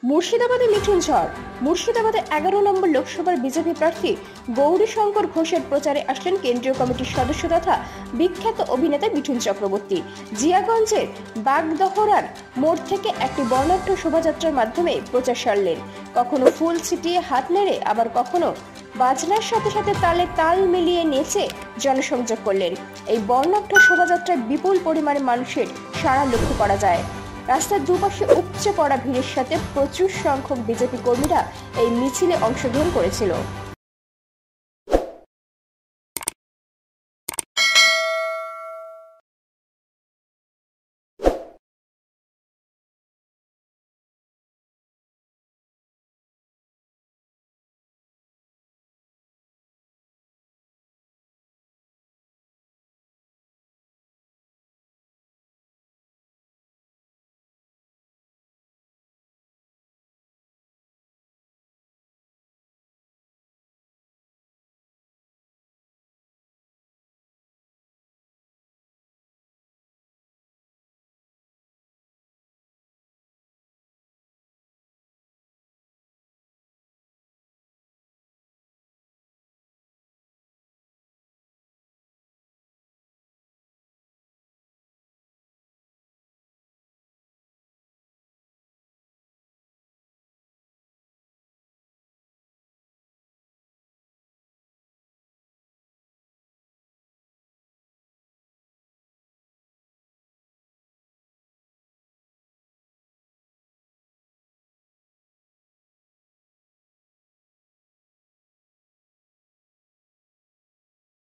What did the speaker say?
মুর্শিদাবাদে মিঠুন ঝড়। মুর্শিদাবাদে 11 নম্বর লোকসভার বিজেপি প্রার্থী গৌরীশঙ্কর ঘোষের প্রচারে আসলেন কেন্দ্রীয় কমিটির সদস্য তথা বিখ্যাত অভিনেতা মিঠুন চক্রবর্তী। জিয়াগঞ্জের বাগদহরার মোড় থেকে একটি বর্ণাঢ্য শোভাযাত্রার মাধ্যমে প্রচার সারলেন। কখনো ফুল ছিটিয়ে হাত নেড়ে, আবার কখনো বাজনার সাথে সাথে তালে তাল মিলিয়ে নেচে জনসংযোগ করলেন। এই বর্ণাঢ্য শোভাযাত্রায় বিপুল পরিমাণে মানুষের সাড়া লক্ষ্য করা যায়। রাস্তার দুপাশে উপচে পড়া ভিড়ের সাথে প্রচুর সংখ্যক বিজেপি কর্মীরা এই মিছিলে অংশগ্রহণ করেছিল।